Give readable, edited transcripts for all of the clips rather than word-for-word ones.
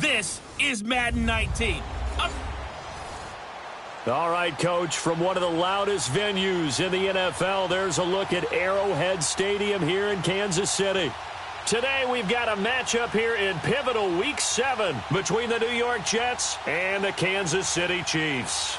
This is Madden 19. All right, Coach, from one of the loudest venues in the NFL, there's a look at Arrowhead Stadium here in Kansas City. Today, we've got a matchup here in pivotal Week 7 between the New York Jets and the Kansas City Chiefs.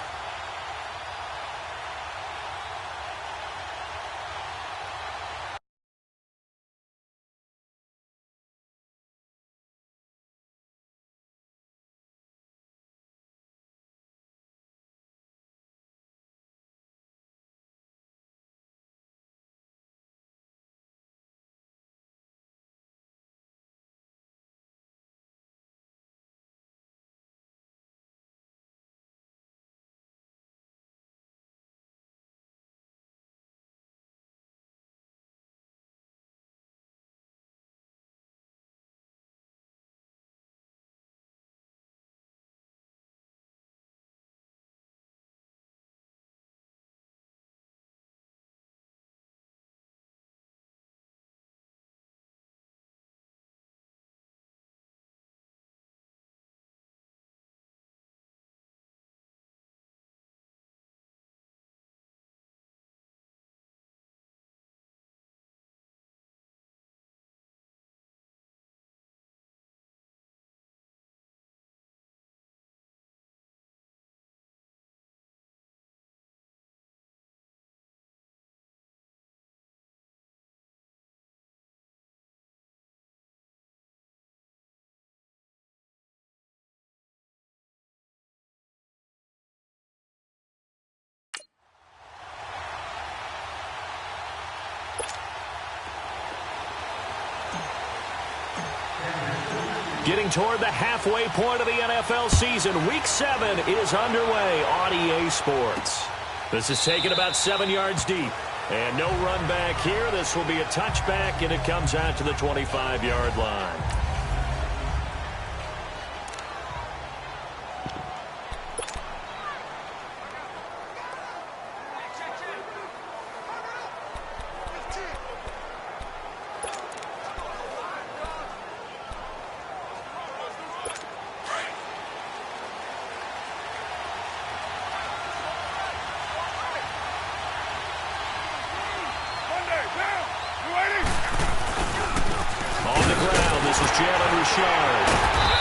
Getting toward the halfway point of the NFL season, Week 7 is underway on EA Sports. This is taken about 7 yards deep. And no run back here. This will be a touchback, and it comes out to the 25-yard line.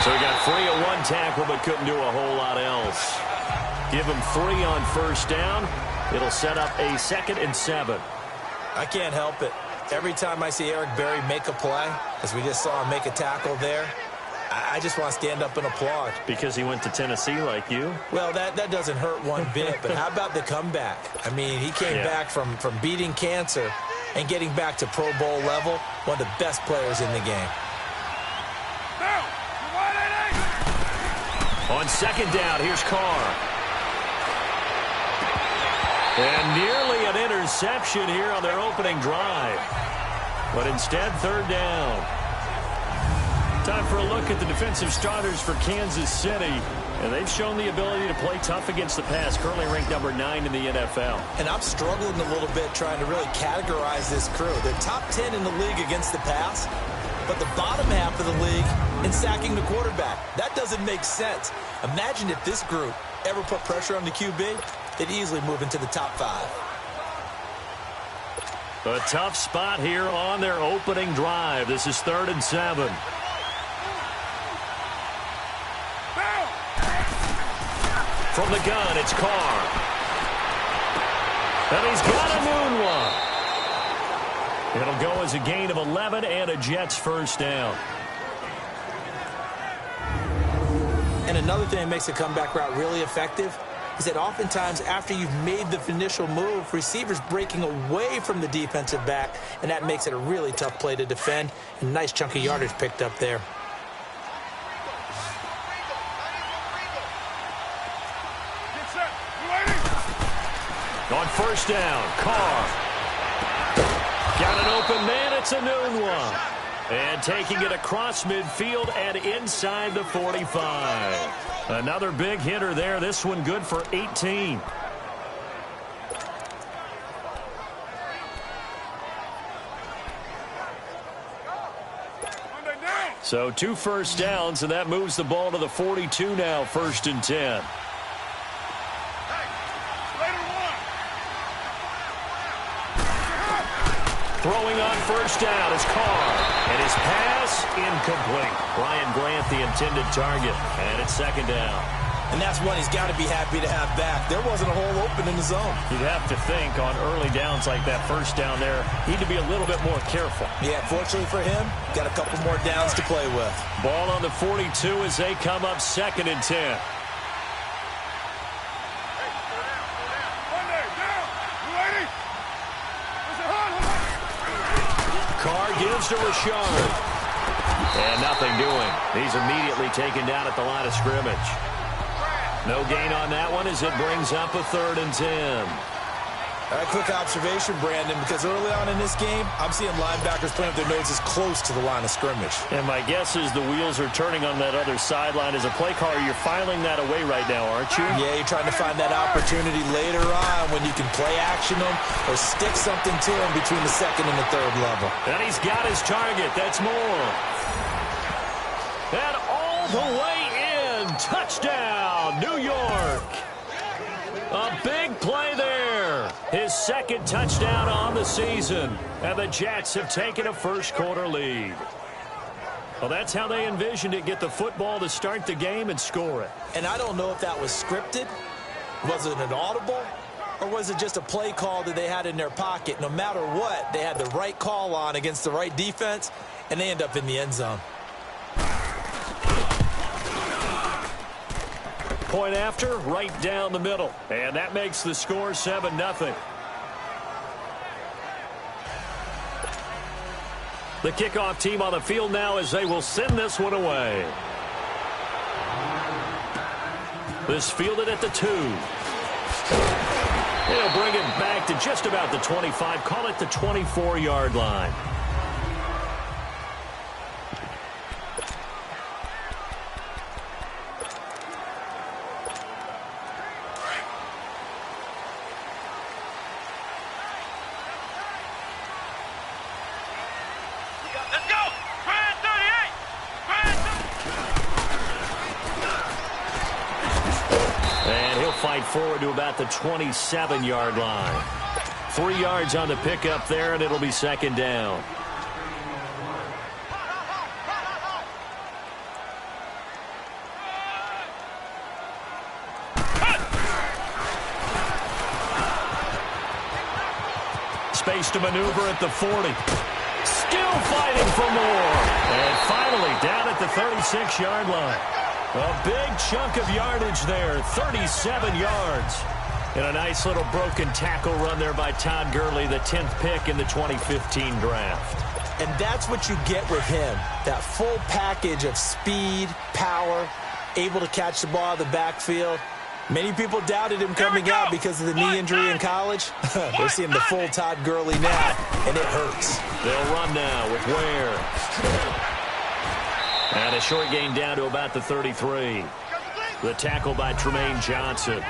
So he got free of one tackle but couldn't do a whole lot else. Give him 3 on first down. It'll set up a 2nd and 7. I can't help it. Every time I see Eric Berry make a play, as we just saw him make a tackle there, I just want to stand up and applaud. Because he went to Tennessee like you? Well, that doesn't hurt one bit, but how about the comeback? I mean, he came back from beating cancer and getting back to Pro Bowl level, one of the best players in the game. On 2nd down, here's Carr. And nearly an interception here on their opening drive. But instead, 3rd down. Time for a look at the defensive starters for Kansas City. And they've shown the ability to play tough against the pass, currently ranked number 9 in the NFL. And I'm struggling a little bit trying to really categorize this crew. They're top 10 in the league against the pass, but the bottom half of the league in sacking the quarterback. That doesn't make sense. Imagine if this group ever put pressure on the QB, they'd easily move into the top 5. A tough spot here on their opening drive. This is 3rd and 7. From the gun, it's Carr. And he's got a noon one. It'll go as a gain of 11 and a Jets first down. And another thing that makes a comeback route really effective is that oftentimes after you've made the initial move, receivers breaking away from the defensive back, and that makes it a really tough play to defend. A nice chunk of yardage picked up there. On first down, Carr. Got an open man, it's a noon one. And taking it across midfield and inside the 45. Another big hitter there, this one good for 18. So 2 first downs, and that moves the ball to the 42 now, 1st and 10. Throwing on 1st down is Carr. And his pass incomplete. Brian Grant, the intended target. And it's 2nd down. And that's one he's got to be happy to have back. There wasn't a hole open in the zone. You'd have to think on early downs like that 1st down there, need to be a little bit more careful. Yeah, fortunately for him, got a couple more downs to play with. Ball on the 42 as they come up 2nd and 10. Carr gives to Rashard. And nothing doing. He's immediately taken down at the line of scrimmage. No gain on that one as it brings up a 3rd and 10. All right, quick observation, Brandon, because early on in this game, I'm seeing linebackers playing with their noses close to the line of scrimmage. And my guess is the wheels are turning on that other sideline. As a play caller, you're filing that away right now, aren't you? Yeah, you're trying to find that opportunity later on when you can play action them or stick something to them between the 2nd and the 3rd level. And he's got his target. That's more. And all the way in. Touchdown, New York. A big play there. His 2nd touchdown on the season. And the Jets have taken a 1st quarter lead. Well, that's how they envisioned it. Get the football to start the game and score it. And I don't know if that was scripted. Was it an audible? Or was it just a play call that they had in their pocket? No matter what, they had the right call on against the right defense, and they end up in the end zone. Point after, right down the middle. And that makes the score 7-0. The kickoff team on the field now as they will send this one away. This fielded at the 2. They'll bring it back to just about the 25. Call it the 24-yard line. Fight forward to about the 27-yard line. 3 yards on the pickup there, and it'll be 2nd down. Space to maneuver at the 40. Still fighting for more. And finally down at the 36-yard line. A big chunk of yardage there, 37 yards. And a nice little broken tackle run there by Todd Gurley, the 10th pick in the 2015 draft. And that's what you get with him, that full package of speed, power, able to catch the ball out of the backfield. Many people doubted him coming out because of the knee injury in college. They're seeing the full Todd Gurley now, and it hurts. They'll run now with Ware. And a short gain down to about the 33. The tackle by Tremaine Johnson.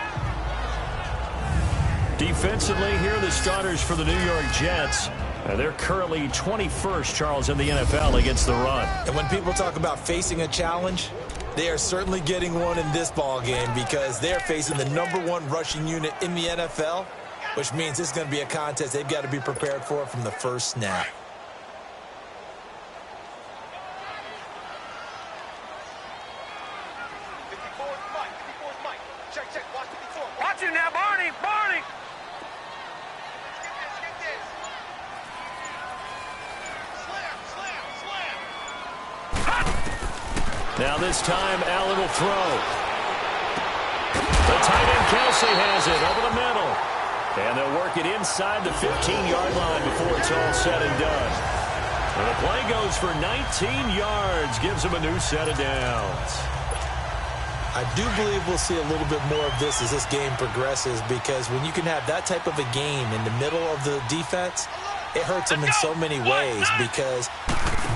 Defensively, here are the starters for the New York Jets. They're currently 21st, Charles, in the NFL against the run. And when people talk about facing a challenge, they are certainly getting one in this ball game because they're facing the #1 rushing unit in the NFL, which means this is going to be a contest they've got to be prepared for from the first snap. Now this time, Allen will throw. The tight end Kelsey has it over the middle. And they'll work it inside the 15-yard line before it's all said and done. And the play goes for 19 yards, gives them a new set of downs. I do believe we'll see a little bit more of this as this game progresses because when you can have that type of a game in the middle of the defense, it hurts them in so many ways because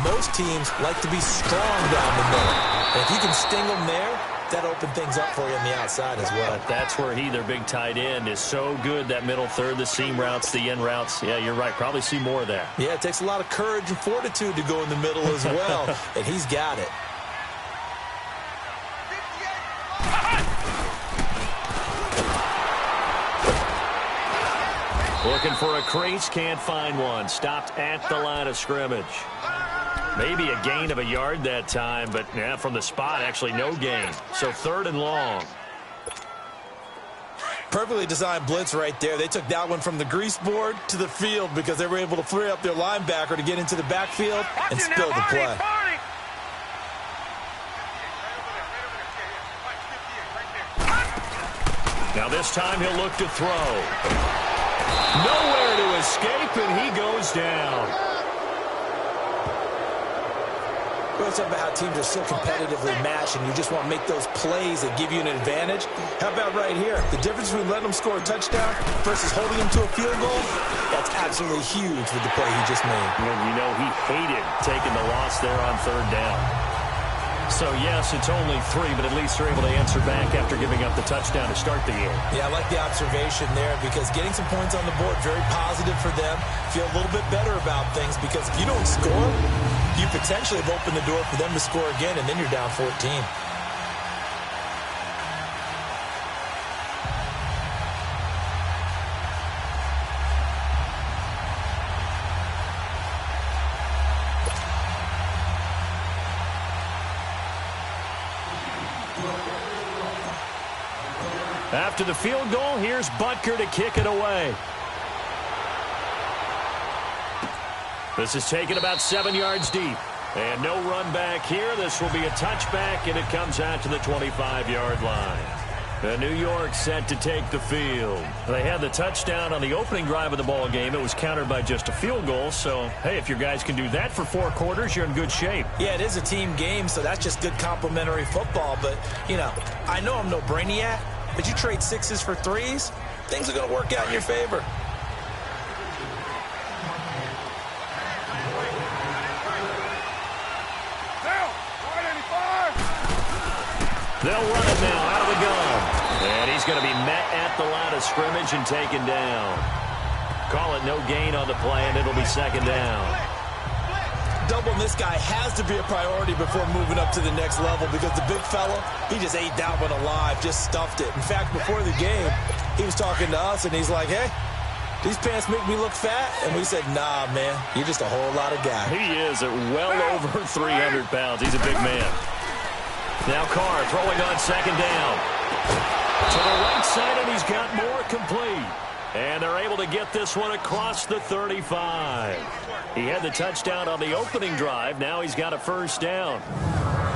most teams like to be strong down the middle. And if you can sting them there, that opened things up for you on the outside as well. But that's where their big tight end, is so good, that middle third, the seam routes, the end routes. Yeah, you're right. Probably see more of that. Yeah, it takes a lot of courage and fortitude to go in the middle as well, and he's got it. Looking for a crease, can't find one. Stopped at the line of scrimmage. Maybe a gain of a yard that time, but yeah, from the spot, actually no gain. So 3rd and long. Perfectly designed blitz right there. They took that one from the grease board to the field because they were able to free up their linebacker to get into the backfield and spill the play. Now this time he'll look to throw. Nowhere to escape, and he goes down. We always talk about how teams are so competitively matched, and you just want to make those plays that give you an advantage. How about right here? The difference between letting them score a touchdown versus holding them to a field goal, that's absolutely huge with the play he just made. And you know he hated taking the loss there on 3rd down. So, yes, it's only 3, but at least they're able to answer back after giving up the touchdown to start the game. Yeah, I like the observation there because getting some points on the board, very positive for them. Feel a little bit better about things because if you don't score, you potentially have opened the door for them to score again, and then you're down 14. After the field goal, here's Butker to kick it away. This is taken about 7 yards deep. And no run back here. This will be a touchback, and it comes out to the 25-yard line. The New York set to take the field. They had the touchdown on the opening drive of the ball game. It was countered by just a field goal. So, hey, if your guys can do that for 4 quarters, you're in good shape. Yeah, it is a team game, so that's just good complementary football. But, you know, I know I'm no brainiac, but you trade 6s for 3s, things are going to work out in your favor. They'll run it now out of the gun. And he's going to be met at the line of scrimmage and taken down. Call it no gain on the play, and it'll be 2nd down. Doubling this guy has to be a priority before moving up to the next level because the big fella, he just ate that one alive, just stuffed it. In fact, before the game, he was talking to us, and he's like, hey, these pants make me look fat? And we said, nah, man, you're just a whole lot of guy. He is at well over 300 pounds. He's a big man. Now Carr throwing on 2nd down. To the right side, and he's got more complete. And they're able to get this one across the 35. He had the touchdown on the opening drive. Now he's got a 1st down.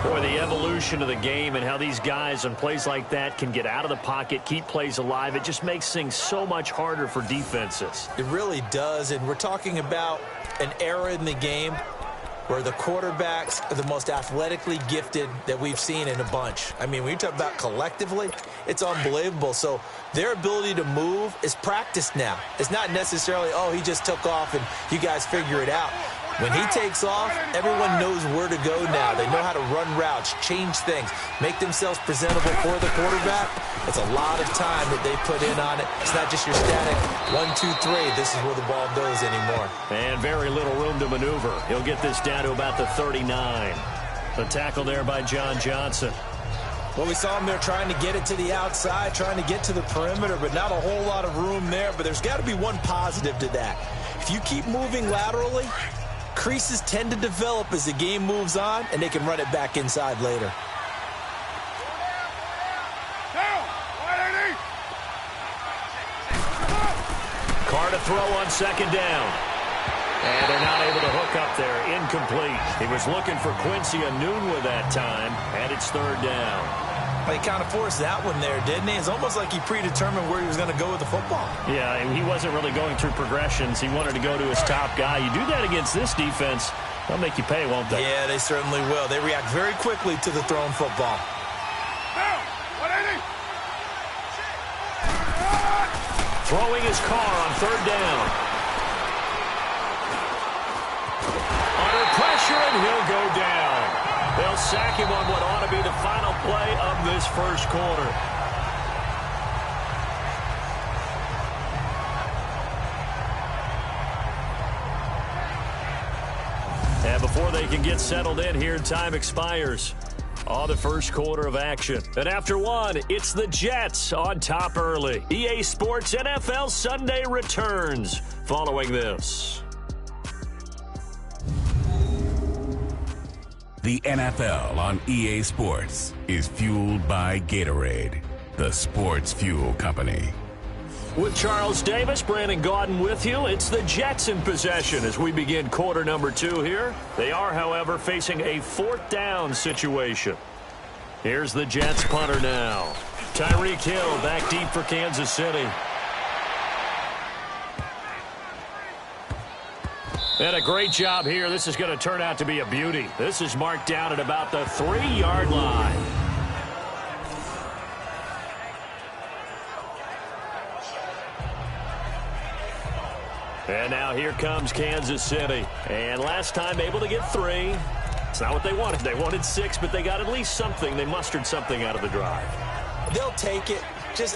Boy, the evolution of the game and how these guys on plays like that can get out of the pocket, keep plays alive, it just makes things so much harder for defenses. It really does, and we're talking about an era in the game where the quarterbacks are the most athletically gifted that we've seen in a bunch. I mean, when you talk about collectively, it's unbelievable. So their ability to move is practiced now. It's not necessarily, oh, he just took off and you guys figure it out. When he takes off, everyone knows where to go now. They know how to run routes, change things, make themselves presentable for the quarterback. It's a lot of time that they put in on it. It's not just your static 1, 2, 3. This is where the ball goes anymore. And very little room to maneuver. He'll get this down to about the 39. The tackle there by John Johnson. Well, we saw him there trying to get it to the outside, trying to get to the perimeter, but not a whole lot of room there. But there's got to be one positive to that. If you keep moving laterally, creases tend to develop as the game moves on, and they can run it back inside later. Carr to throw on 2nd down. And they're not able to hook up there. Incomplete. He was looking for Quincy Enunwa that time, and it's 3rd down. Well, he kind of forced that one there, didn't he? It's almost like he predetermined where he was going to go with the football. Yeah, and he wasn't really going through progressions. He wanted to go to his top guy. You do that against this defense, they'll make you pay, won't they? Yeah, they certainly will. They react very quickly to the thrown football. Throwing his Carr on 3rd down. Under pressure, and he'll go down. They'll sack him on what ought to be the final play of this this first quarter. And before they can get settled in here, time expires on the first quarter of action. And after one, it's the Jets on top early. EA Sports NFL Sunday returns following this. The NFL on EA Sports is fueled by Gatorade, the sports fuel company. With Charles Davis, Brandon Gaudin with you. It's the Jets in possession as we begin quarter number 2 here. They are, however, facing a 4th down situation. Here's the Jets punter now. Tyreek Hill back deep for Kansas City. And a great job here. This is going to turn out to be a beauty. This is marked down at about the 3-yard line. And now here comes Kansas City. And last time able to get 3. It's not what they wanted. They wanted 6, but they got at least something. They mustered something out of the drive. They'll take it.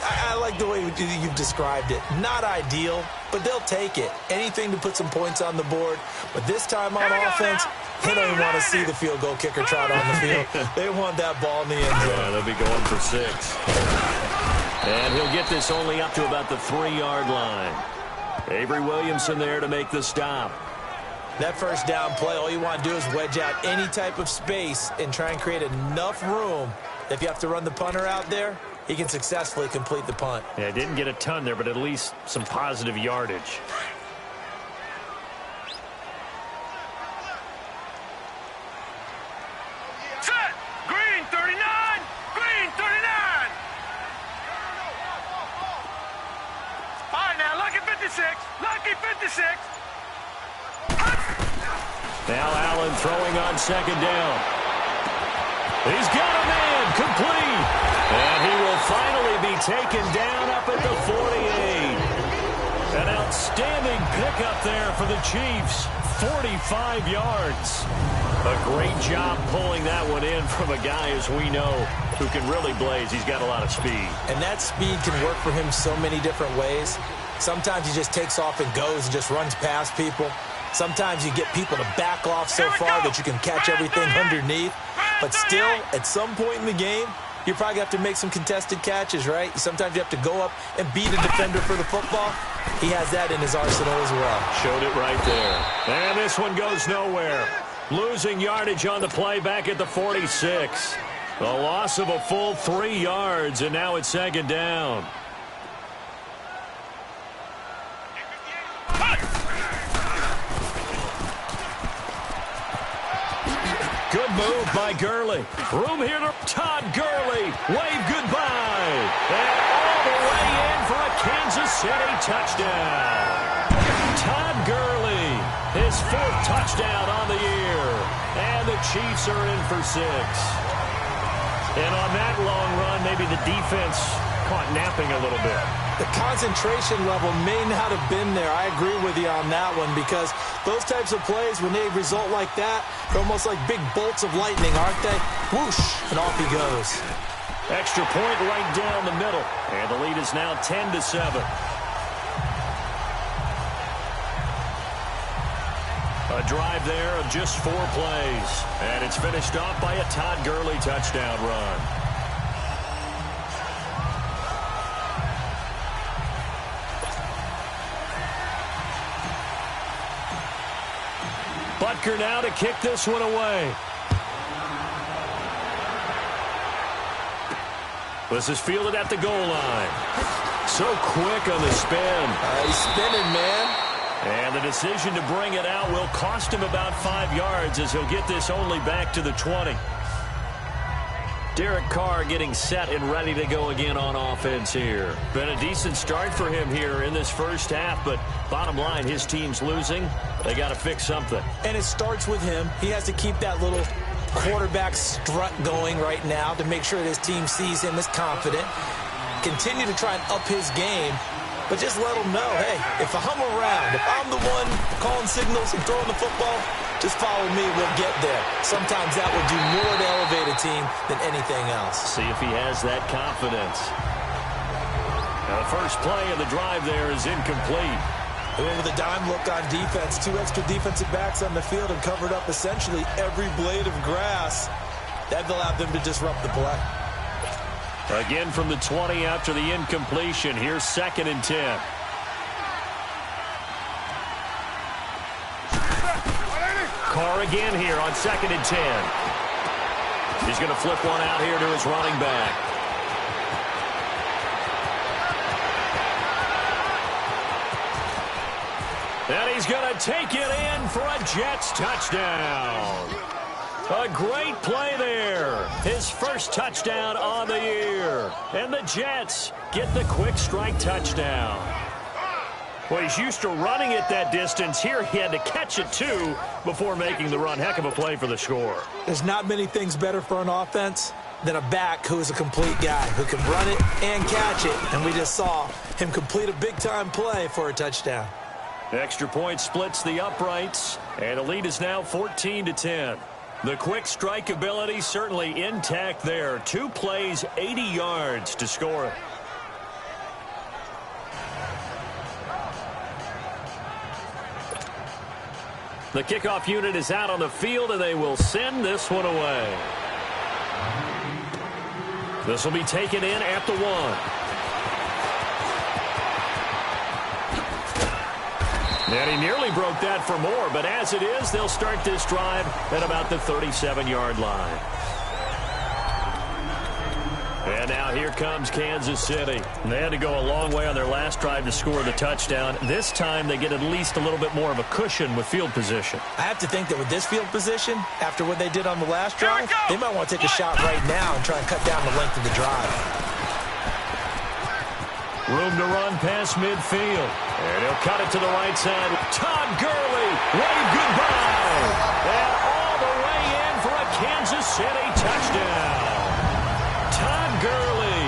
I like the way you've described it. Not ideal, but they'll take it. Anything to put some points on the board. But this time on offense, they don't even want to see the field goal kicker trot on the field. They want that ball in the end zone. Yeah, they'll be going for 6. And he'll get this only up to about the 3-yard line. Avery Williamson there to make the stop. That first down play, all you want to do is wedge out any type of space and try and create enough room. If you have to run the punter out there, he can successfully complete the punt. Yeah, didn't get a ton there, but at least some positive yardage. Set! Green 39! Green 39! All right, now, lucky 56. Lucky 56. Now Allen throwing on 2nd down. He's got a man complete. And he will finally be taken down up at the 48. An outstanding pickup there for the Chiefs. 45 yards. A great job pulling that one in from a guy, as we know, who can really blaze. He's got a lot of speed. And that speed can work for him so many different ways. Sometimes he just takes off and goes and just runs past people. Sometimes you get people to back off so far that you can catch everything underneath. But still, at some point in the game, you probably have to make some contested catches, right? Sometimes you have to go up and beat a defender for the football. He has that in his arsenal as well. Showed it right there. And this one goes nowhere. Losing yardage on the play back at the 46. A loss of a full 3 yards, and now it's 2nd down. Good move by Gurley. Room here to Todd Gurley. Wave goodbye. And all the way in for a Kansas City touchdown. Todd Gurley, his 4th touchdown on the year. And the Chiefs are in for 6. And on that long run, maybe the defense caught napping a little bit. The concentration level may not have been there. I agree with you on that one, because those types of plays, when they result like that, they're almost like big bolts of lightning, aren't they? Whoosh, and off he goes. Extra point right down the middle. And the lead is now 10-7. A drive there of just 4 plays. And it's finished off by a Todd Gurley touchdown run. Butker now to kick this one away. This is fielded at the goal line. So quick on the spin. He's spinning, man. And the decision to bring it out will cost him about 5 yards, as he'll get this only back to the 20. Derek Carr getting set and ready to go again on offense here. Been a decent start for him here in this first half, but bottom line, his team's losing. They got to fix something. And it starts with him. He has to keep that little quarterback strut going right now to make sure that his team sees him as confident. Continue to try and up his game, but just let him know, hey, if I'm around, if I'm the one calling signals and throwing the football, Just follow me, we'll get there. Sometimes that will do more to elevate a team than anything else. See if he has that confidence. Now, the first play of the drive there is incomplete. They went with a dime look on defense. 2 extra defensive backs on the field and covered up essentially every blade of grass. That allowed them to disrupt the play. Again from the 20 after the incompletion. Here's 2nd and 10. Carr again here on 2nd and 10. He's going to flip one out here to his running back. And he's going to take it in for a Jets touchdown. A great play there. His first touchdown on the year. And the Jets get the quick strike touchdown. Well, he's used to running it that distance. Here he had to catch it, too, before making the run. Heck of a play for the score. There's not many things better for an offense than a back who is a complete guy, who can run it and catch it. And we just saw him complete a big-time play for a touchdown. Extra point splits the uprights, and the lead is now 14-10. The quick strike ability certainly intact there. 2 plays, 80 yards to score it. The kickoff unit is out on the field, and they will send this one away. This will be taken in at the 1. And he nearly broke that for more, but as it is, they'll start this drive at about the 37-yard line. And now here comes Kansas City. They had to go a long way on their last drive to score the touchdown. This time they get at least a little bit more of a cushion with field position. I have to think that with this field position, after what they did on the last drive, they might want to take a shot right now and try and cut down the length of the drive. Room to run past midfield. And he'll cut it to the right side. Todd Gurley, wave goodbye. And all the way in for a Kansas City touchdown. Todd Gurley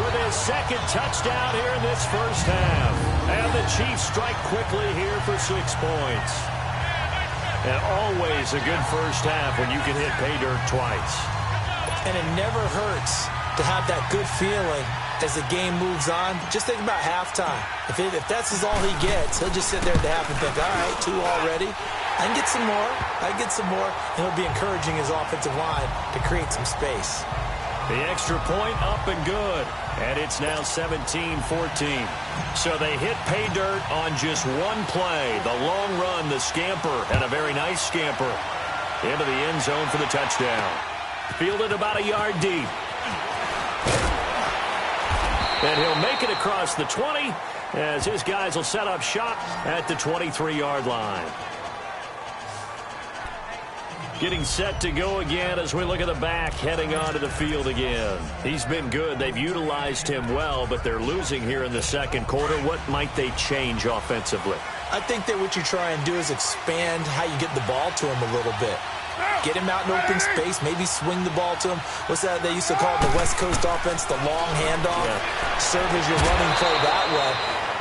with his 2nd touchdown here in this first half. And the Chiefs strike quickly here for 6 points. And always a good first half when you can hit pay dirt twice. And it never hurts to have that good feeling as the game moves on. Just think about halftime. If that's all he gets, he'll just sit there at the half and think, all right, 2 already. I can get some more. I can get some more. And he'll be encouraging his offensive line to create some space. The extra point up and good. And it's now 17-14. So they hit pay dirt on just 1 play. The long run, the scamper, and a very nice scamper into the end zone for the touchdown. Fielded about a yard deep. And he'll make it across the 20 as his guys will set up shop at the 23-yard line. Getting set to go again as we look at the back heading onto the field again. He's been good. They've utilized him well, but they're losing here in the 2nd quarter. What might they change offensively? I think that what you try and do is expand how you get the ball to him a little bit. Get him out in open space, maybe swing the ball to him. What's that they used to call it, the West Coast offense, the long handoff? Yeah. Serve as your running play that way,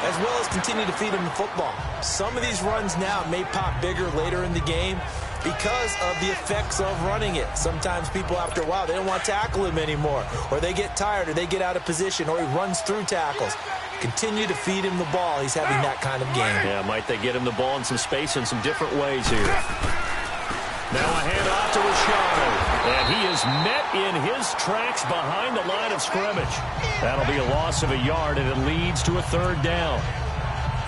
as well as continue to feed him the football. Some of these runs now may pop bigger later in the game because of the effects of running it. Sometimes people, after a while, they don't want to tackle him anymore, or they get tired, or they get out of position, or he runs through tackles. Continue to feed him the ball. He's having that kind of game. Yeah, might they get him the ball in some space in some different ways here. Now a handoff to Rashad. And he is met in his tracks behind the line of scrimmage. That'll be a loss of a yard, and it leads to a 3rd down.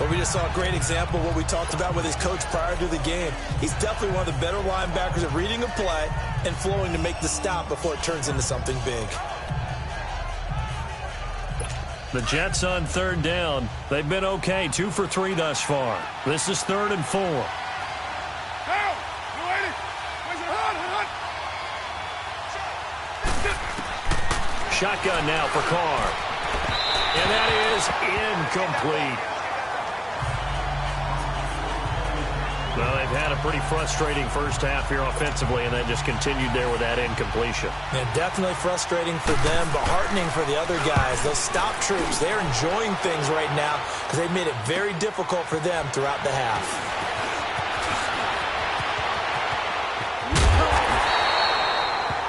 Well, we just saw a great example of what we talked about with his coach prior to the game. He's definitely one of the better linebackers at reading a play and flowing to make the stop before it turns into something big. The Jets on 3rd down. They've been okay, 2 for 3 thus far. This is 3rd and 4. Shotgun now for Carr. And that is incomplete. Well, they've had a pretty frustrating first half here offensively, and then just continued there with that incompletion. Yeah, definitely frustrating for them, but heartening for the other guys. Those stop troops, they're enjoying things right now because they've made it very difficult for them throughout the half.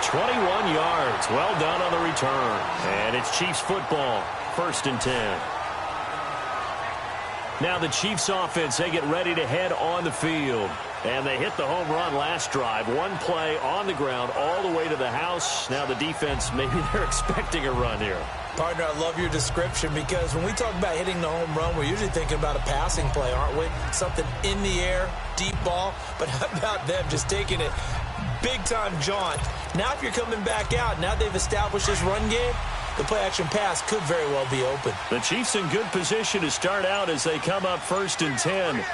21 yards. Well done on the return. And it's Chiefs football. 1st and 10. Now the Chiefs offense, they get ready to head on the field. And they hit the home run last drive. One play on the ground all the way to the house. Now the defense, maybe they're expecting a run here. Partner, I love your description because when we talk about hitting the home run, we're usually thinking about a passing play, aren't we? Something in the air, deep ball. But how about them just taking it big-time jaunt? Now if you're coming back out, now they've established this run game, the play-action pass could very well be open. The Chiefs in good position to start out as they come up 1st and 10.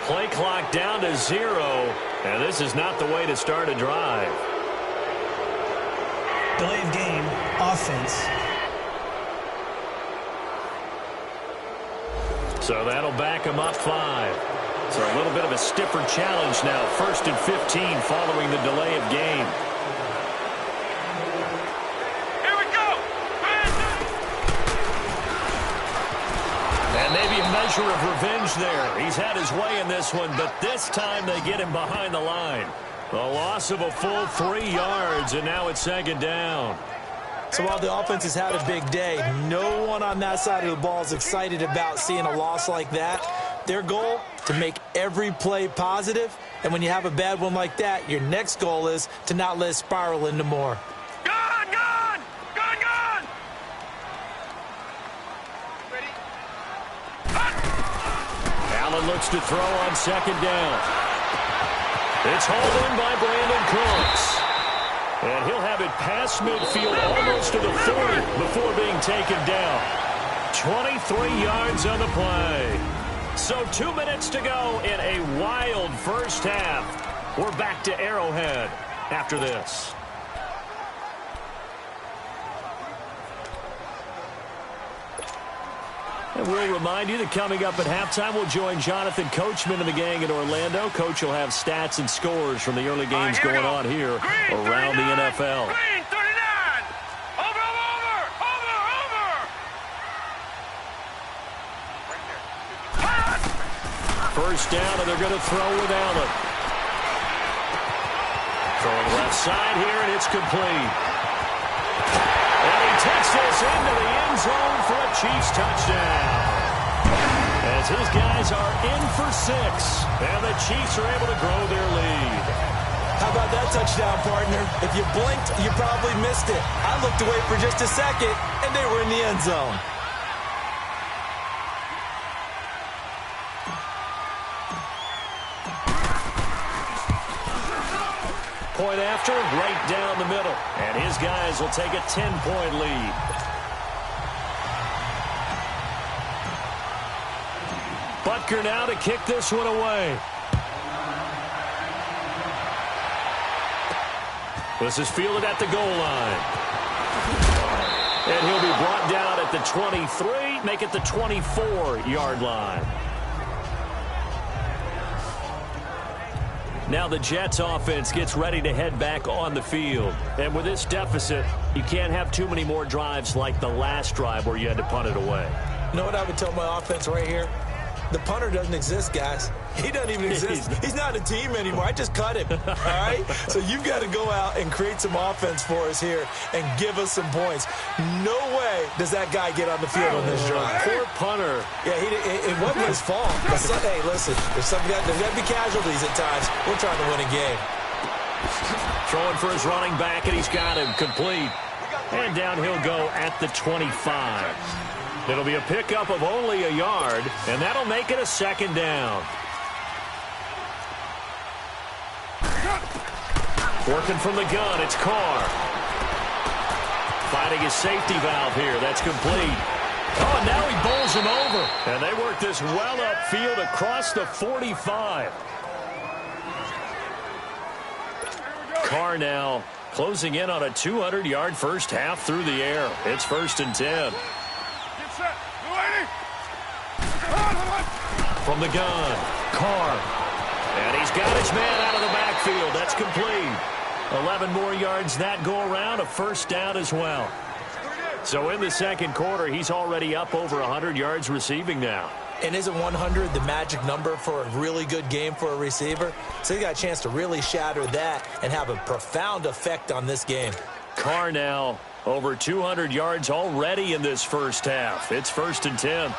Play clock down to 0, and this is not the way to start a drive. Delay of game, offense. So that'll back them up 5. So a little bit of a stiffer challenge now. 1st and 15 following the delay of game. Here we go. And maybe a measure of revenge there. He's had his way in this one, but this time they get him behind the line. The loss of a full 3 yards, and now it's 2nd down. So while the offense has had a big day, no one on that side of the ball is excited about seeing a loss like that. Their goal, to make every play positive, and when you have a bad one like that, your next goal is to not let it spiral into more. Gone, gone, gone, gone. Ready? Allen looks to throw on 2nd down. It's hauled in by Brandon Cooks. And he'll have it past midfield almost to the 40 before being taken down. 23 yards on the play. So 2 minutes to go in a wild first half. We're back to Arrowhead after this. And we'll remind you that coming up at halftime, we'll join Jonathan Coachman and the gang in Orlando. Coach will have stats and scores from the early games going on here around the NFL. Green, 39. Over. First down, and they're going to throw with Allen. Throwing left side here, and it's complete. And he takes this into the end zone for a Chiefs touchdown. As his guys are in for 6, and the Chiefs are able to grow their lead. How about that touchdown, partner? If you blinked, you probably missed it. I looked away for just a second, and they were in the end zone. Point after, right down the middle. And his guys will take a 10-point lead. Butker now to kick this one away. This is fielded at the goal line. And he'll be brought down at the 23, make it the 24-yard line. Now the Jets offense gets ready to head back on the field. And with this deficit, you can't have too many more drives like the last drive where you had to punt it away. You know what I would tell my offense right here? The punter doesn't exist, guys. He doesn't even exist. He's not a team anymore. I just cut him, all right? So you've got to go out and create some offense for us here and give us some points. No way does that guy get on the field on this drive. Poor punter. Yeah, it wasn't his fault. Hey, listen, there's got to be casualties at times. We're trying to win a game. Throwing for his running back, and he's got him complete. And down he'll go at the 25. It'll be a pickup of only a yard, and that'll make it a 2nd down. Working from the gun, it's Carr. Finding his safety valve here. That's complete. Oh, and now he bowls him over. And they work this well upfield across the 45. Carr now closing in on a 200-yard first half through the air. It's 1st and 10. From the gun, Carr. And he's got his man out of the backfield. That's complete. 11 more yards that go around, a first down as well. So in the second quarter, he's already up over 100 yards receiving now. And isn't 100 the magic number for a really good game for a receiver? So he got a chance to really shatter that and have a profound effect on this game. Carr now over 200 yards already in this first half. It's 1st and 10. Get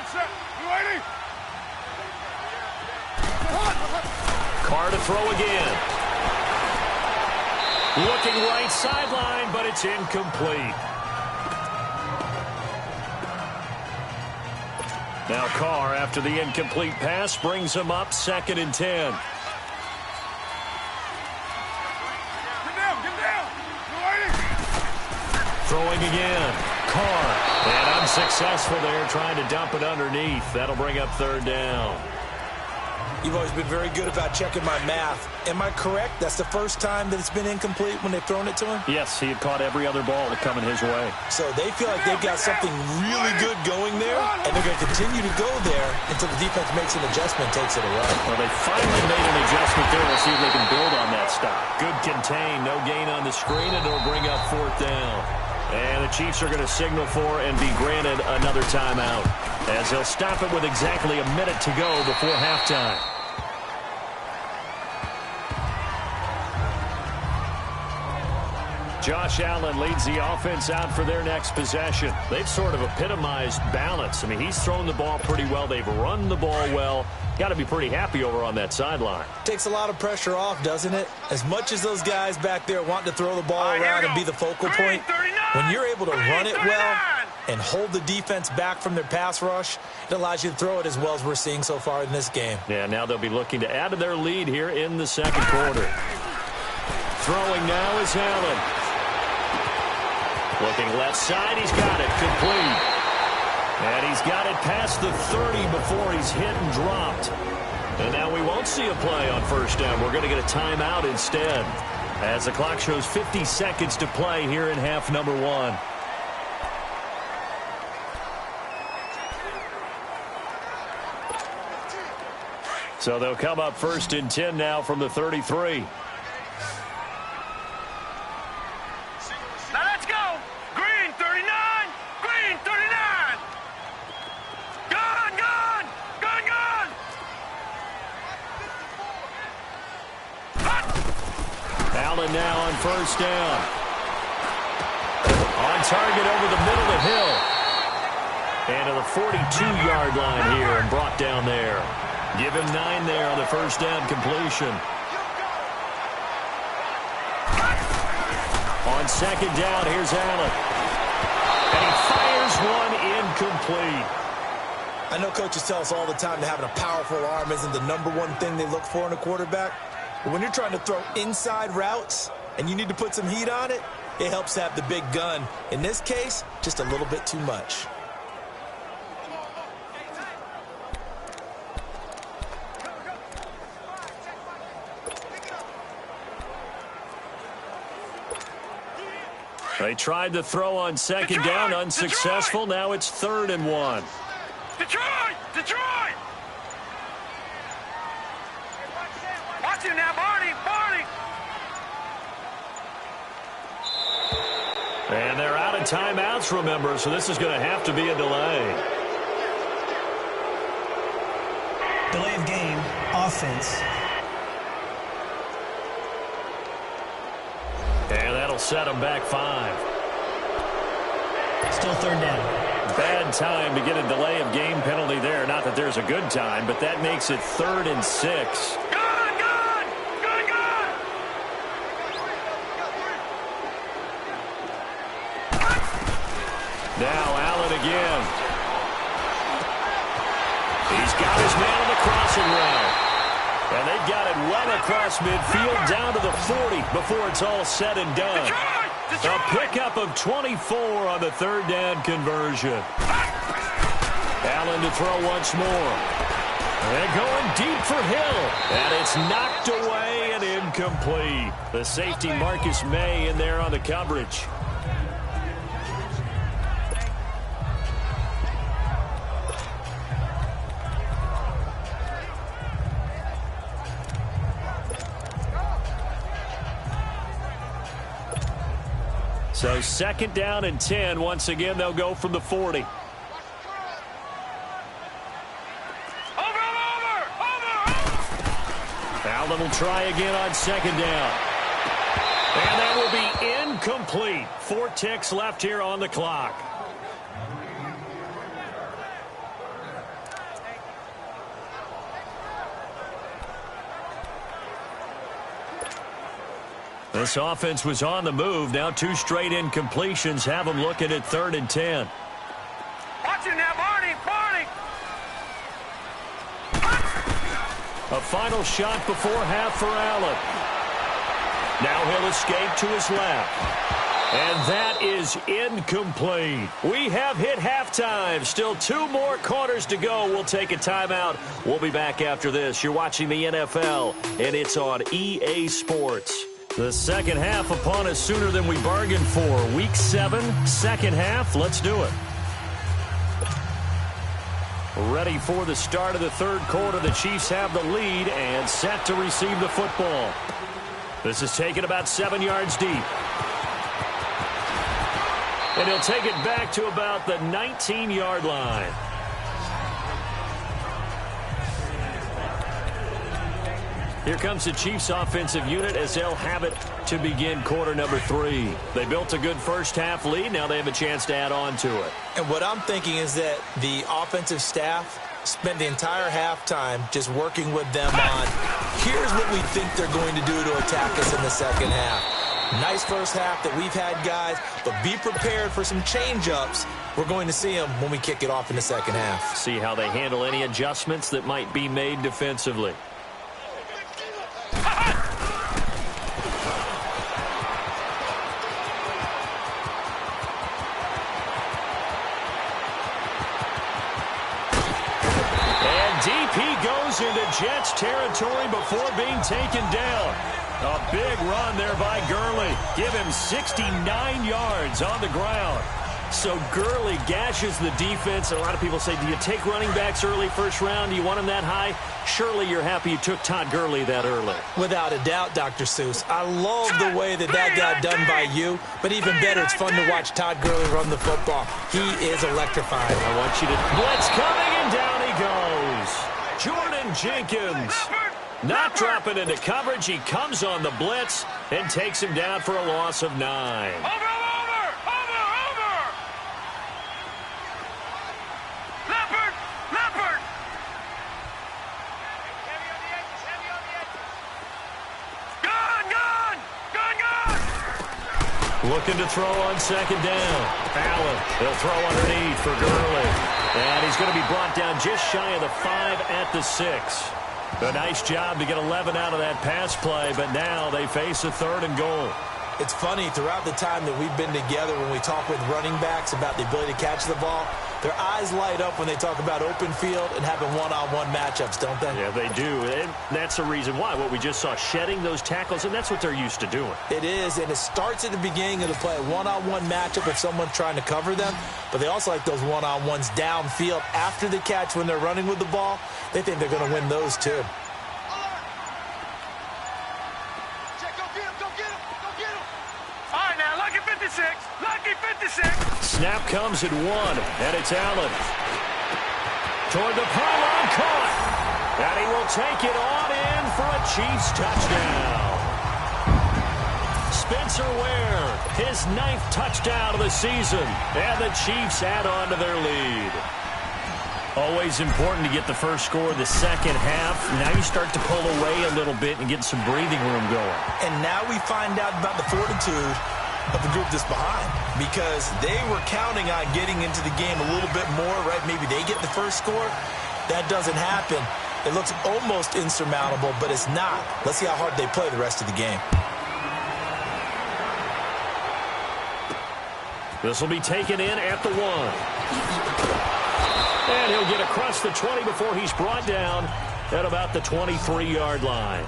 set. You ready? Carr to throw again. Looking right sideline, but it's incomplete. Now Carr, after the incomplete pass, brings him up 2nd and 10. Get down. You ready? Throwing again. Carr. And unsuccessful there, trying to dump it underneath. That'll bring up 3rd down. You've always been very good about checking my math. Am I correct? That's the first time that it's been incomplete when they've thrown it to him? Yes, he had caught every other ball coming his way. So they feel like they've got something really good going there, and they're going to continue to go there until the defense makes an adjustment and takes it away. Well, they finally made an adjustment there. We'll see if they can build on that stop. Good contain, no gain on the screen, and it'll bring up 4th down. And the Chiefs are going to signal for and be granted another timeout, as they'll stop it with exactly a minute to go before halftime. Josh Allen leads the offense out for their next possession. They've sort of epitomized balance. I mean, he's thrown the ball pretty well. They've run the ball well. Got to be pretty happy over on that sideline. Takes a lot of pressure off, doesn't it? As much as those guys back there want to throw the ball around and be the focal point, when you're able to run it well and hold the defense back from their pass rush, it allows you to throw it as well as we're seeing so far in this game. Yeah, now they'll be looking to add to their lead here in the second quarter. Throwing now is Allen. Looking left side, he's got it, complete. And he's got it past the 30 before he's hit and dropped. And now we won't see a play on 1st down. We're going to get a timeout instead, as the clock shows 50 seconds to play here in half number 1. So they'll come up 1st and 10 now from the 33. Now on 1st down. On target over the middle of Hill. And to the 42-yard line here and brought down there. Give him 9 there on the 1st down completion. On 2nd down, here's Allen. And he fires one incomplete. I know coaches tell us all the time that having a powerful arm isn't the #1 thing they look for in a quarterback. But when you're trying to throw inside routes and you need to put some heat on it, it helps to have the big gun. In this case, just a little bit too much. They tried to throw on 2nd down, unsuccessful. Detroit! Now it's 3rd and 1. Detroit! Watch him now, Barney! And they're out of timeouts, remember, so this is going to have to be a delay. Delay of game, offense. And that'll set them back 5. Still 3rd down. Bad time to get a delay of game penalty there. Not that there's a good time, but that makes it 3rd and 6. Now Allen again. He's got his man on the crossing route. And they've got it well across midfield down to the 40 before it's all said and done. A pickup of 24 on the 3rd down conversion. Allen to throw once more. And going deep for Hill. And it's knocked away and incomplete. The safety Marcus May in there on the coverage. So 2nd down and 10. Once again, they'll go from the 40. Allen will try again on 2nd down. And that will be incomplete. 4 ticks left here on the clock. This offense was on the move. Now 2 straight incompletions have them looking at 3rd and 10. Watch it now, Barney. A final shot before half for Allen. Now he'll escape to his left. And that is incomplete. We have hit halftime. Still 2 more quarters to go. We'll take a timeout. We'll be back after this. You're watching the NFL, and it's on EA Sports. The second half upon us sooner than we bargained for. Week 7, second half. Let's do it. Ready for the start of the 3rd quarter. The Chiefs have the lead and set to receive the football. This is taken about 7 yards deep. And he'll take it back to about the 19-yard line. Here comes the Chiefs offensive unit as they'll have it to begin quarter number 3. They built a good first half lead. Now they have a chance to add on to it. And what I'm thinking is that the offensive staff spent the entire halftime just working with them on, here's what we think they're going to do to attack us in the second half. Nice first half that we've had, guys, but be prepared for some change-ups. We're going to see them when we kick it off in the second half. See how they handle any adjustments that might be made defensively. Into Jets territory before being taken down. A big run there by Gurley. Give him 69 yards on the ground. So Gurley gashes the defense. A lot of people say, do you take running backs early first round? Do you want them that high? Surely you're happy you took Todd Gurley that early. Without a doubt, Dr. Seuss. I love the way that got done by you, but even better, it's fun to watch Todd Gurley run the football. He is electrifying. I want you to... Blitz coming, and down he goes. Jordan Jenkins not dropping into coverage. He comes on the blitz and takes him down for a loss of 9. Over! Leopard! Gun! Looking to throw on 2nd down. Allen, they'll throw underneath for Gurley. And he's going to be brought down just shy of the 5 at the 6. A nice job to get 11 out of that pass play, but now they face a 3rd and goal. It's funny, throughout the time that we've been together, when we talk with running backs about the ability to catch the ball, their eyes light up when they talk about open field and having one-on-one matchups, don't they? Yeah, they do. And that's the reason why. What we just saw, shedding those tackles, and that's what they're used to doing. It is, and it starts at the beginning of the play. One-on-one matchup if someone's trying to cover them, but they also like those one-on-ones downfield after the catch when they're running with the ball. They think they're going to win those, too. Lucky 56. Snap comes at 1, and it's Allen. Toward the pylon, caught. And he will take it on in for a Chiefs touchdown. Spencer Ware, his 9th touchdown of the season, and the Chiefs add on to their lead. Always important to get the first score of the second half. Now you start to pull away a little bit and get some breathing room going. And now we find out about the fortitude of the group that's behind, because they were counting on getting into the game a little bit more, right? Maybe they get the first score. That doesn't happen. It looks almost insurmountable, but it's not. Let's see how hard they play the rest of the game. This will be taken in at the 1. And he'll get across the 20 before he's brought down at about the 23-yard line.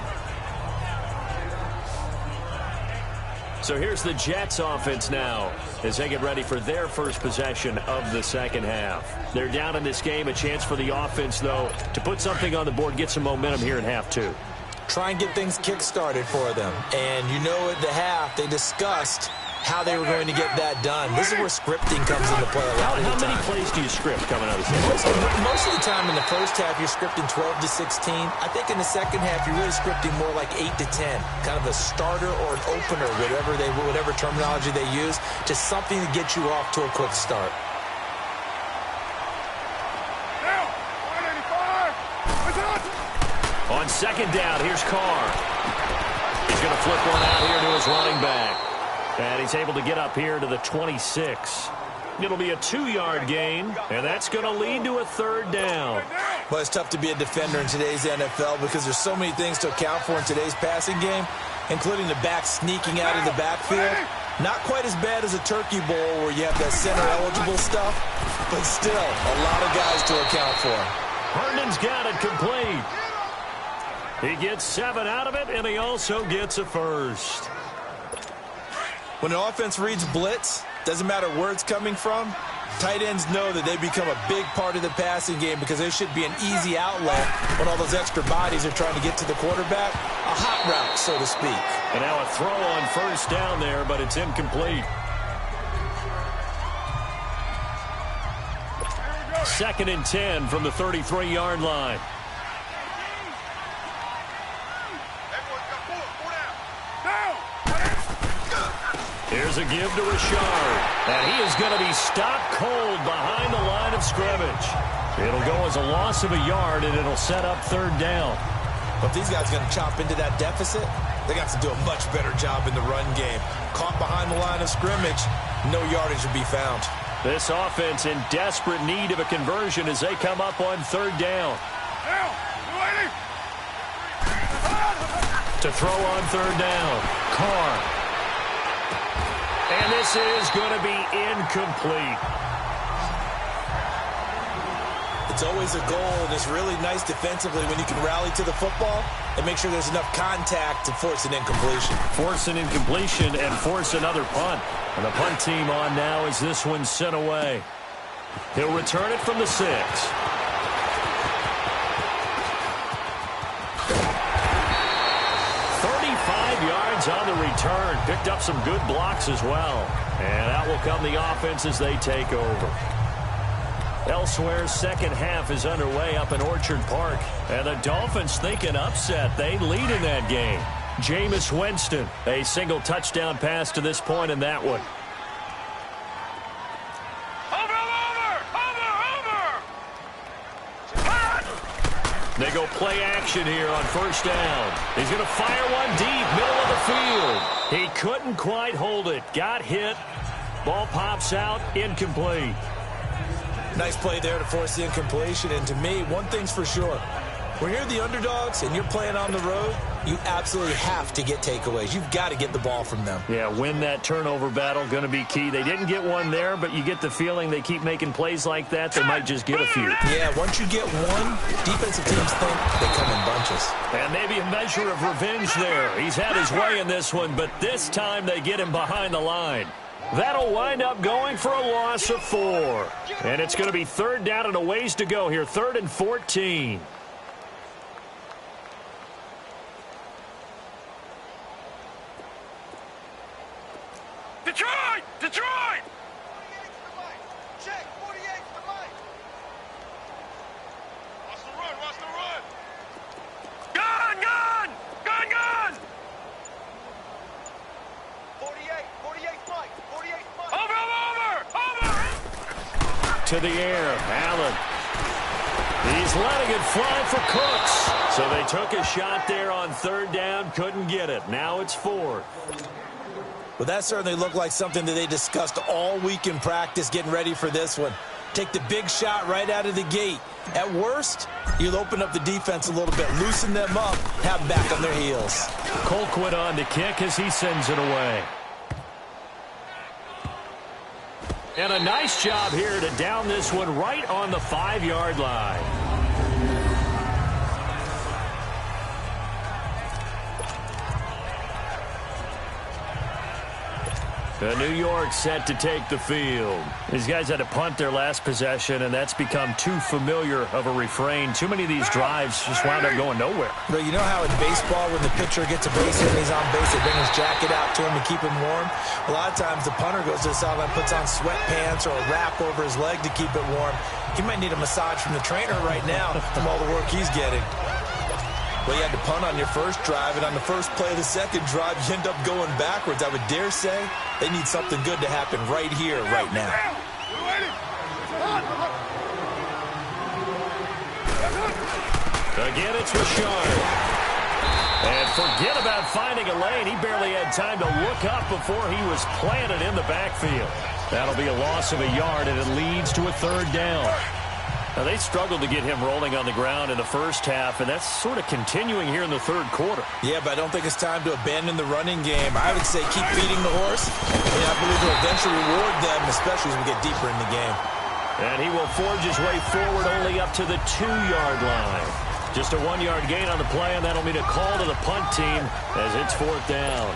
So here's the Jets offense now as they get ready for their first possession of the second half. They're down in this game. A chance for the offense, though, to put something on the board, get some momentum here in half 2. Try and get things kick-started for them. And you know at the half they discussed how they were going to get that done. This is where scripting comes into play a lot of the time. How many plays do you script coming out of the second? Most of the time in the first half, you're scripting 12 to 16. I think in the second half, you're really scripting more like 8 to 10. Kind of a starter or an opener, whatever terminology they use, just something to get you off to a quick start. On second down, here's Carr. He's going to flip one out here to his running back. And he's able to get up here to the 26. It'll be a 2-yard gain, and that's going to lead to a third down. Well, it's tough to be a defender in today's NFL because there's so many things to account for in today's passing game, including the back sneaking out of the backfield. Not quite as bad as a turkey bowl where you have that center-eligible stuff, but still a lot of guys to account for. Herndon's got it complete. He gets 7 out of it, and he also gets a first. When an offense reads blitz, doesn't matter where it's coming from, tight ends know that they become a big part of the passing game because there should be an easy outlet when all those extra bodies are trying to get to the quarterback. A hot route, so to speak. And now a throw on first down there, but it's incomplete. Second and 10 from the 33-yard line. Here's a give to Richard. And he is going to be stopped cold behind the line of scrimmage. It'll go as a loss of a yard, and it'll set up third down. But these guys are going to chop into that deficit. They got to do a much better job in the run game. Caught behind the line of scrimmage, no yardage will be found. This offense in desperate need of a conversion as they come up on third down. To throw on third down, Carr. And this is going to be incomplete. It's always a goal, and it's really nice defensively when you can rally to the football and make sure there's enough contact to force an incompletion. Force an incompletion and force another punt. And the punt team on now as this one's sent away. He'll return it from the 6. 35 yards on the return. Picked up some good blocks as well. And out will come the offense as they take over. Elsewhere, second half is underway up in Orchard Park. And the Dolphins think an upset. They lead in that game. Jameis Winston, a single touchdown pass to this point in that one. They go play action here on first down. He's going to fire one deep, middle of the field. He couldn't quite hold it. Got hit. Ball pops out, incomplete. Nice play there to force the incompletion. And to me, one thing's for sure. When you're the underdogs and you're playing on the road, you absolutely have to get takeaways. You've got to get the ball from them. Yeah, win that turnover battle, going to be key. They didn't get one there, but you get the feeling they keep making plays like that, they might just get a few. Yeah, once you get one, defensive teams think they come in bunches. And maybe a measure of revenge there. He's had his way in this one, but this time they get him behind the line. That'll wind up going for a loss of 4. And it's going to be third down and a ways to go here, 3rd and 14. Detroit! Detroit! Check, 48's the mic. Watch the run, watch the run. Gun, gun! Gun, gun! 48's mic, 48's mic. Over! To the air, Allen. He's letting it fly for Cooks. So they took a shot there on third down, couldn't get it. Now it's 4th. Well, that certainly looked like something that they discussed all week in practice getting ready for this one. Take the big shot right out of the gate. At worst, you'll open up the defense a little bit, loosen them up, have them back on their heels. Colquitt on the kick as he sends it away. And a nice job here to down this one right on the 5-yard line. New York set to take the field. These guys had to punt their last possession, and that's become too familiar of a refrain. Too many of these drives just wound up going nowhere. But you know how in baseball, when the pitcher gets a base hit and he's on base, they bring his jacket out to him to keep him warm? A lot of times the punter goes to the sideline, puts on sweatpants or a wrap over his leg to keep it warm. He might need a massage from the trainer right now from all the work he's getting. Well, you had to punt on your first drive, and on the first play of the second drive, you end up going backwards. I would dare say they need something good to happen right here, right now. Again, it's Richard. And forget about finding a lane. He barely had time to look up before he was planted in the backfield. That'll be a loss of a yard, and it leads to a third down. Now, they struggled to get him rolling on the ground in the first half, and that's sort of continuing here in the third quarter. Yeah, but I don't think it's time to abandon the running game. I would say keep feeding the horse, and I believe it'll eventually reward them, especially as we get deeper in the game. And he will forge his way forward only up to the 2-yard line. Just a 1-yard gain on the play, and that'll mean a call to the punt team as it's fourth down.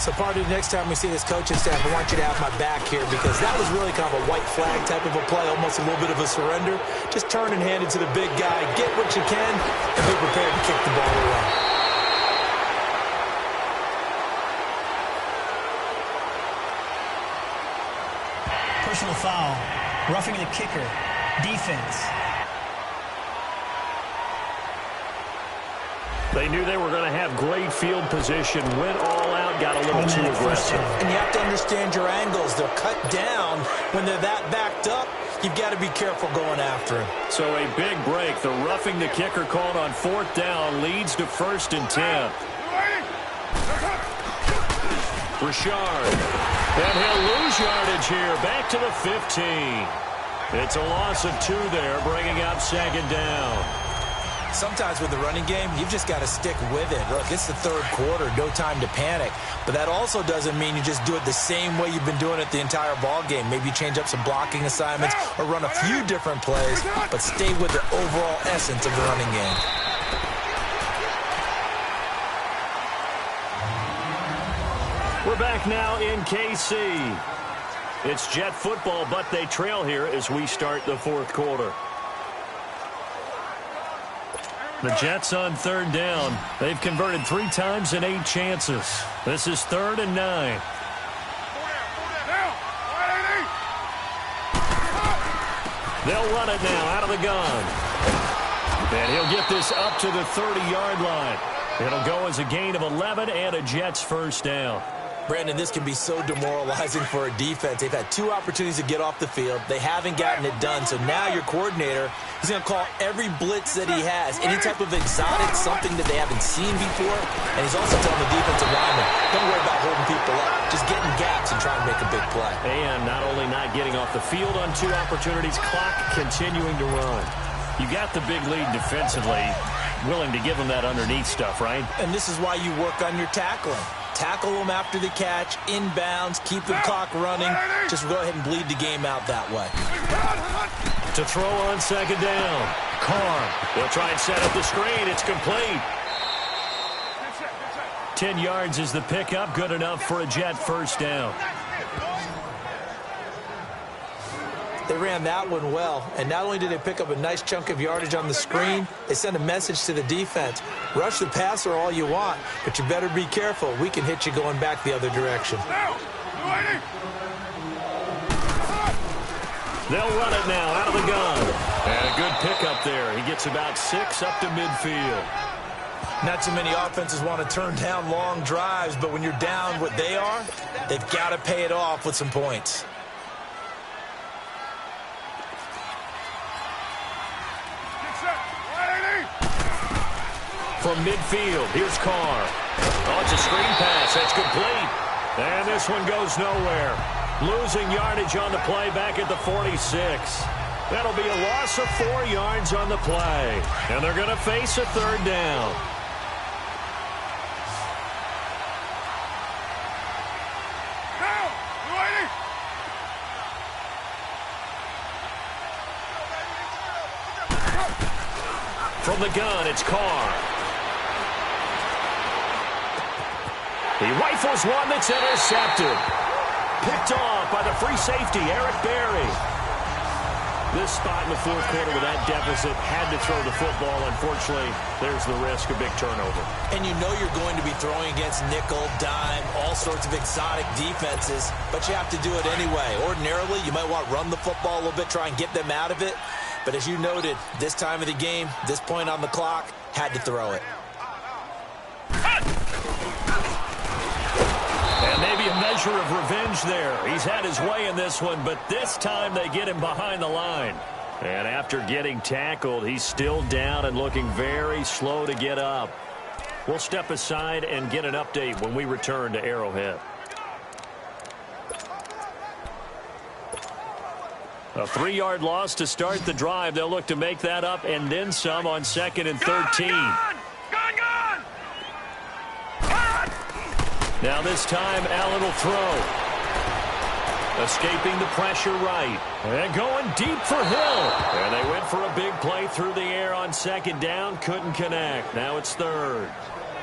So, Party, next time we see this coaching staff, I want you to have my back here because that was really kind of a white flag type of a play, almost a little bit of a surrender. Just turn and hand it to the big guy, get what you can, and be prepared to kick the ball away. Personal foul. Roughing the kicker. Defense. They knew they were going to have great field position, went all out, got a little too aggressive. And you have to understand your angles. They'll cut down when they're that backed up. You've got to be careful going after him. So a big break. The roughing the kicker called on fourth down leads to 1st and 10. Richard. And he'll lose yardage here. Back to the 15. It's a loss of 2 there, bringing up 2nd down. Sometimes with the running game, you've just got to stick with it. Look, it's the third quarter, no time to panic. But that also doesn't mean you just do it the same way you've been doing it the entire ball game. Maybe change up some blocking assignments or run a few different plays, but stay with the overall essence of the running game. We're back now in KC. It's Jet football, but they trail here as we start the fourth quarter. The Jets on 3rd down. They've converted 3 times in 8 chances. This is 3rd and 9. They'll run it now out of the gun. And he'll get this up to the 30-yard line. It'll go as a gain of 11 and a Jets first down. Brandon, this can be so demoralizing for a defense. They've had 2 opportunities to get off the field. They haven't gotten it done. So now your coordinator is going to call every blitz that he has, any type of exotic, something that they haven't seen before. And he's also telling the defensive lineman, don't worry about holding people up. Just get in gaps and try and make a big play. And not only not getting off the field on 2 opportunities, clock continuing to run. You got the big lead defensively, willing to give them that underneath stuff, right? And this is why you work on your tackling. Tackle them after the catch, inbounds, keep the clock running. Just go ahead and bleed the game out that way. To throw on 2nd down. Carr will try and set up the screen. It's complete. 10 yards is the pickup. Good enough for a Jet first down. They ran that one well, and not only did they pick up a nice chunk of yardage on the screen, they sent a message to the defense. Rush the passer all you want, but you better be careful. We can hit you going back the other direction. They'll run it now out of the gun. And a good pickup there. He gets about 6 up to midfield. Not too many offenses want to turn down long drives, but when you're down what they are, they've got to pay it off with some points. From midfield, here's Carr. Oh, it's a screen pass. That's complete. And this one goes nowhere. Losing yardage on the play back at the 46. That'll be a loss of 4 yards on the play. And they're going to face a 3rd down. From the gun, it's Carr. He rifles one that's intercepted. picked off by the free safety, Eric Berry. This spot in the fourth quarter with that deficit, had to throw the football. Unfortunately, there's the risk of big turnover. And you know you're going to be throwing against nickel, dime, all sorts of exotic defenses, but you have to do it anyway. Ordinarily, you might want to run the football a little bit, try and get them out of it. But as you noted, this time of the game, this point on the clock, had to throw it. And maybe a measure of revenge there. He's had his way in this one, but this time they get him behind the line. And after getting tackled, he's still down and looking very slow to get up. We'll step aside and get an update when we return to Arrowhead. A 3-yard loss to start the drive. They'll look to make that up and then some on 2nd and 13. Gone! Now this time, Allen will throw. Escaping the pressure right. And going deep for Hill. And they went for a big play through the air on 2nd down. Couldn't connect. Now it's 3rd.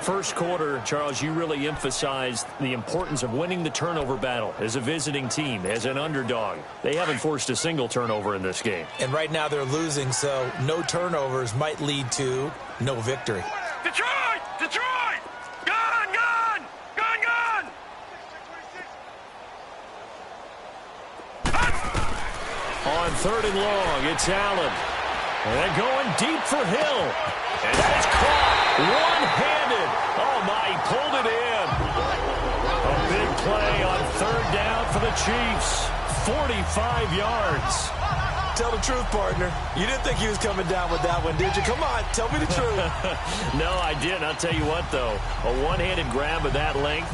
First quarter, Charles, you really emphasized the importance of winning the turnover battle as a visiting team, as an underdog. They haven't forced a single turnover in this game. And right now they're losing, so no turnovers might lead to no victory. Detroit! Detroit! Gone! Gone! Gone! Gone! On 3rd and long, it's Allen. And going deep for Hill. And that is caught. One-handed. Oh, my, he pulled it in. A big play on 3rd down for the Chiefs. 45 yards. Tell the truth, partner. You didn't think he was coming down with that one, did you? Come on, tell me the truth. No, I didn't. I'll tell you what, though. A one-handed grab of that length.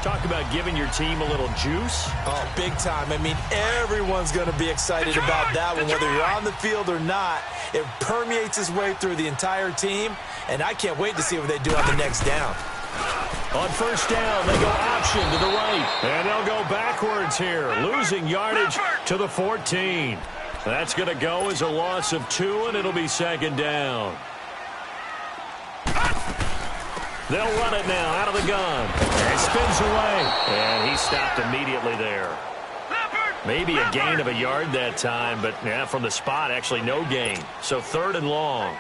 Talk about giving your team a little juice. Oh, big time. I mean, everyone's going to be excited about that one, whether you're on the field or not. It permeates its way through the entire team, and I can't wait to see what they do on the next down. On 1st down, they go option to the right, and they'll go backwards here, losing yardage to the 14. That's going to go as a loss of 2, and it'll be 2nd down. They'll run it now out of the gun. And spins away. And he stopped immediately there. Maybe a gain of a yard that time, but yeah, from the spot, actually no gain. So 3rd and long.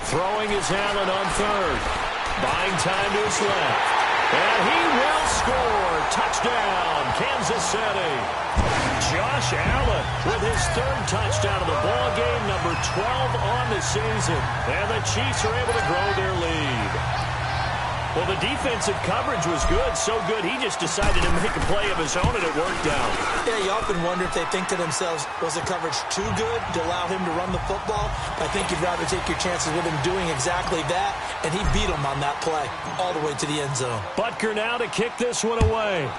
Throwing is Allen on 3rd. Buying time to his left. And he will score. Touchdown, Kansas City. Josh Allen with his 3rd touchdown of the ball game, number 12 on the season. And the Chiefs are able to grow their lead. Well, the defensive coverage was good, so good he just decided to make a play of his own, and it worked out. Yeah, you often wonder if they think to themselves, was the coverage too good to allow him to run the football? I think you'd rather take your chances with him doing exactly that, and he beat him on that play all the way to the end zone. Butker now to kick this one away.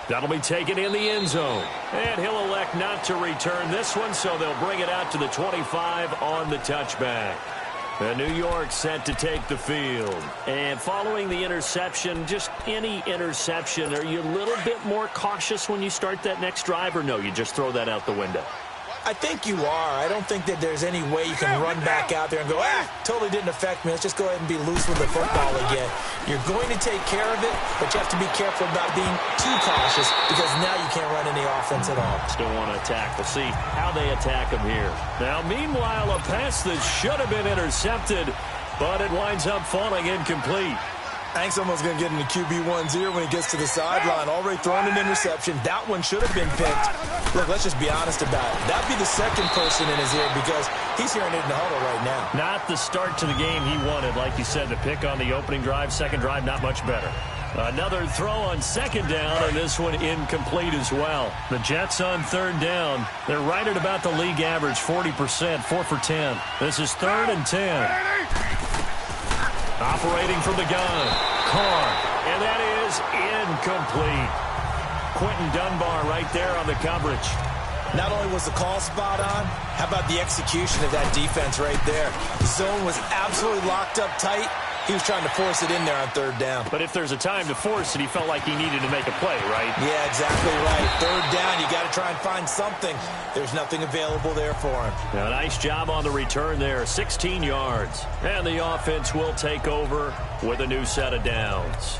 That'll be taken in the end zone. And he'll elect not to return this one, so they'll bring it out to the 25 on the touchback. And New York set to take the field. And following the interception, just any interception, are you a little bit more cautious when you start that next drive, or no, you just throw that out the window? I think you are. I don't think that there's any way you can run back out there and go, totally didn't affect me. Let's just go ahead and be loose with the football again. You're going to take care of it, but you have to be careful about being too cautious because now you can't run any offense at all. Still want to attack. We'll see how they attack him here. Now, meanwhile, a pass that should have been intercepted, but it winds up falling incomplete. Hank's almost going to get into QB1's ear when he gets to the sideline. Already thrown an interception. That one should have been picked. Look, let's just be honest about it. That'd be the second person in his ear because he's hearing it in the huddle right now. Not the start to the game he wanted. Like you said, the pick on the opening drive, second drive, not much better. Another throw on 2nd down, and this one incomplete as well. The Jets on 3rd down. They're right at about the league average, 40%, 4 for 10. This is 3rd and 10. Operating from the gun, Carr, and that is incomplete. Quentin Dunbar right there on the coverage. Not only was the call spot on, how about the execution of that defense right there? The zone was absolutely locked up tight. He was trying to force it in there on third down. But if there's a time to force it, he felt like he needed to make a play, right? Yeah, exactly right. Third down, you got to try and find something. There's nothing available there for him. Now, nice job on the return there, 16 yards. And the offense will take over with a new set of downs.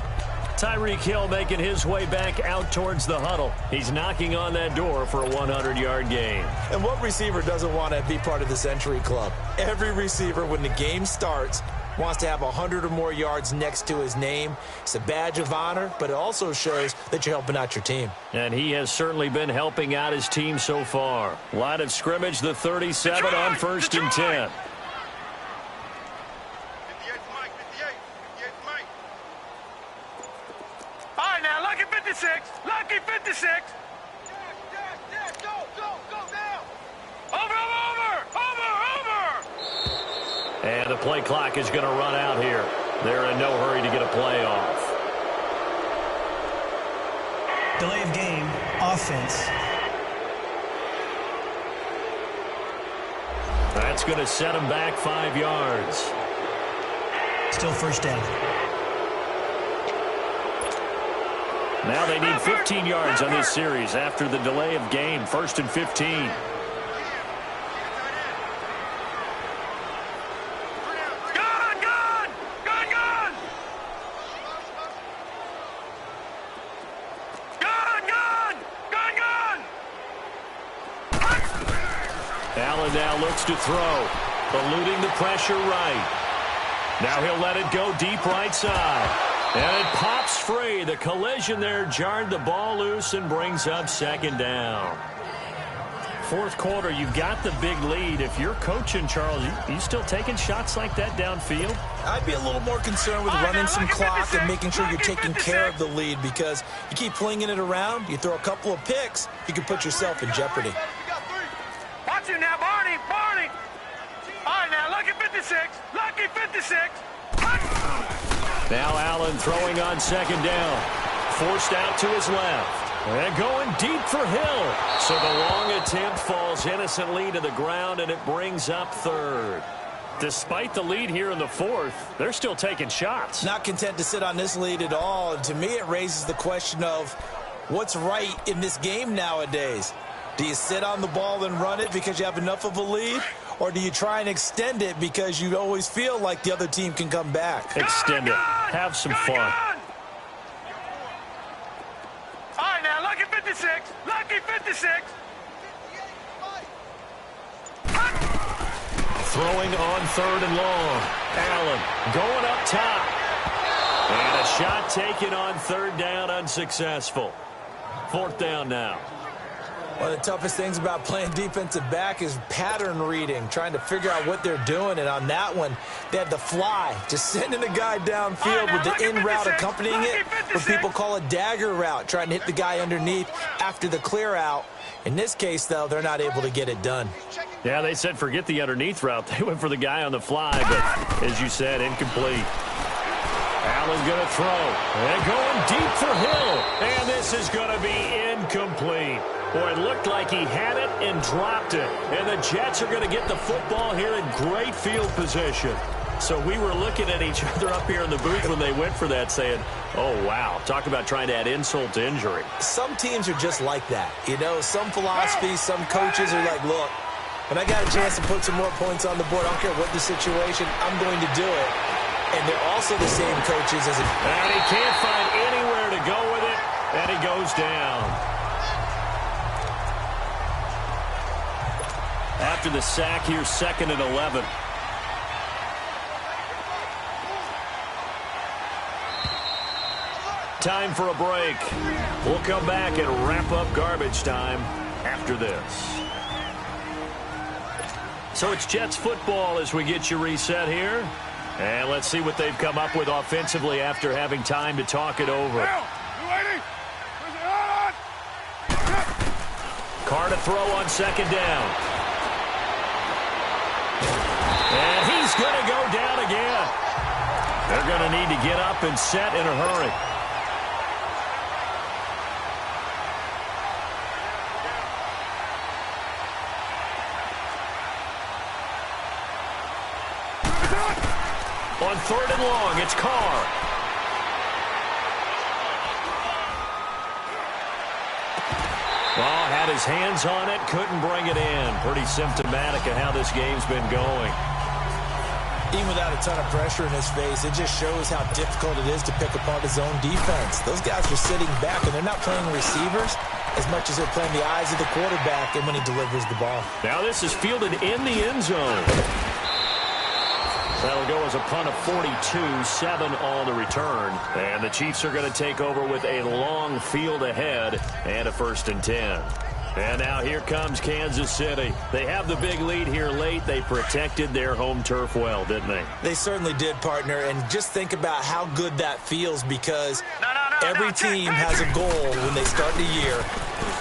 Tyreek Hill making his way back out towards the huddle. He's knocking on that door for a 100-yard gain. And what receiver doesn't want to be part of this entry club? Every receiver, when the game starts, wants to have 100 or more yards next to his name. It's a badge of honor, but it also shows that you're helping out your team. And he has certainly been helping out his team so far. Line of scrimmage, the 37 on 1st and 10. 58 Mike, 58 Mike. All right, now, lucky 56. Lucky 56. Dash, go down. Over. And the play clock is going to run out here. They're in no hurry to get a play off. Delay of game, offense. That's going to set him back 5 yards. Still first down. Now they need 15 yards on this series after the delay of game. 1st and 15. Allen now looks to throw, eluding the pressure right. Now he'll let it go deep right side. And it pops free. The collision there jarred the ball loose and brings up 2nd down. 4th quarter, you've got the big lead. If you're coaching, Charles, you still taking shots like that downfield? I'd be a little more concerned with running some clock and making sure you're taking care of the lead, because you keep flinging it around, you throw a couple of picks, you can put yourself in jeopardy. Watch him now, Barney. All right, now, lucky 56. Lucky 56. Now Allen throwing on 2nd down. Forced out to his left. And going deep for Hill. So the long attempt falls innocently to the ground, and it brings up 3rd. Despite the lead here in the 4th, they're still taking shots. Not content to sit on this lead at all. And to me, it raises the question of what's right in this game nowadays. Do you sit on the ball and run it because you have enough of a lead? Or do you try and extend it because you always feel like the other team can come back? Extend it. Have some fun. All right, now, lucky 56. Lucky 56. Throwing on 3rd and long. Allen going up top. And a shot taken on 3rd down, unsuccessful. 4th down now. One of the toughest things about playing defensive back is pattern reading, trying to figure out what they're doing. And on that one, they had the fly, just sending a guy downfield with the in route accompanying it, what people call a dagger route, trying to hit the guy underneath after the clear out. In this case, though, they're not able to get it done. Yeah, they said forget the underneath route. They went for the guy on the fly, but as you said, incomplete. Allen going to throw. And going deep for Hill. And this is going to be incomplete. Boy, it looked like he had it and dropped it. And the Jets are going to get the football here in great field position. So we were looking at each other up here in the booth when they went for that saying, oh, wow, talk about trying to add insult to injury. Some teams are just like that. You know, some philosophies, some coaches are like, look, when I got a chance to put some more points on the board, I don't care what the situation, I'm going to do it. And they're also the same coaches as and he can't find anywhere to go with it, and he goes down. After the sack here, 2nd and 11. Time for a break. We'll come back and wrap up garbage time after this. So it's Jets football as we get you reset here. And let's see what they've come up with offensively after having time to talk it over. Carr to throw on 2nd down. And he's going to go down again. They're going to need to get up and set in a hurry. On 3rd and long, it's Carr. Well, had his hands on it, couldn't bring it in. Pretty symptomatic of how this game's been going. Even without a ton of pressure in his face, it just shows how difficult it is to pick apart his own defense. Those guys are sitting back, and they're not playing receivers as much as they're playing the eyes of the quarterback and when he delivers the ball. Now this is fielded in the end zone. That'll go as a punt of 42, 7 on the return. And the Chiefs are going to take over with a long field ahead and a 1st and 10. And now here comes Kansas City. They have the big lead here late. They protected their home turf well, didn't they? They certainly did, partner. And just think about how good that feels, because every team has a goal when they start the year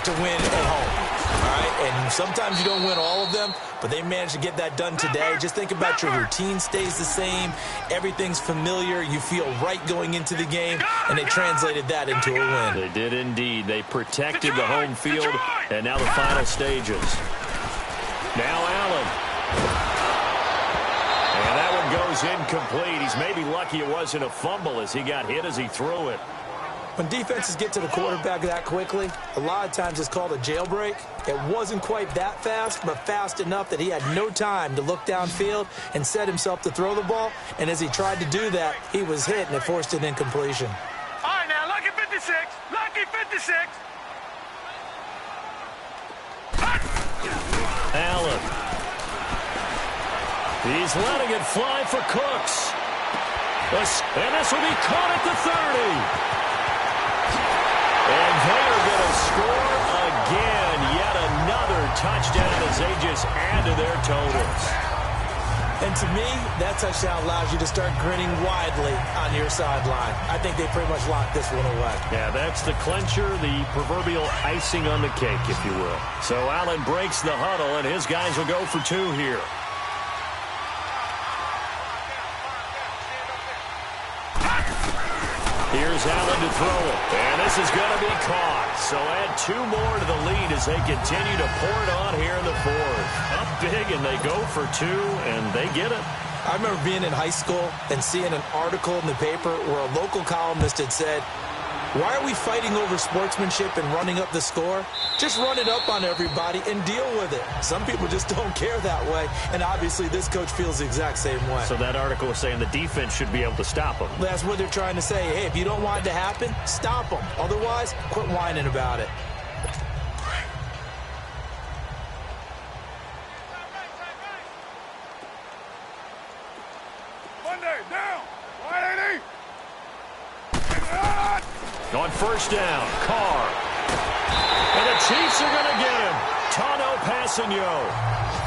to win at home. All right? And sometimes you don't win all of them, but they managed to get that done today. Just think about your routine stays the same. Everything's familiar. You feel right going into the game, and they translated that into a win. They did indeed. They protected the home field, and now the final stages. Now Allen. And that one goes incomplete. He's maybe lucky it wasn't a fumble as he got hit as he threw it. When defenses get to the quarterback that quickly, a lot of times it's called a jailbreak. It wasn't quite that fast, but fast enough that he had no time to look downfield and set himself to throw the ball. And as he tried to do that, he was hit, and it forced an incompletion. All right, now, lucky 56. Lucky 56. Allen. He's letting it fly for Cooks. And this will be caught at the 30. And they are going to score again. Yet another touchdown as they just add to their totals. And to me, that touchdown allows you to start grinning widely on your sideline. I think they pretty much locked this one away. Yeah, that's the clincher, the proverbial icing on the cake, if you will. So Allen breaks the huddle, and his guys will go for 2 here. Here's Allen to throw it, and this is going to be caught. So add 2 more to the lead as they continue to pour it on here in the 4th. Up big, and they go for 2, and they get it. I remember being in high school and seeing an article in the paper where a local columnist had said, "Why are we fighting over sportsmanship and running up the score? Just run it up on everybody and deal with it." Some people just don't care that way, and obviously this coach feels the exact same way. So that article was saying the defense should be able to stop them. That's what they're trying to say. Hey, if you don't want it to happen, stop them. Otherwise, quit whining about it. Monday, down. 180. On 1st down, Carr. And the Chiefs are going to get him. Tano Passigno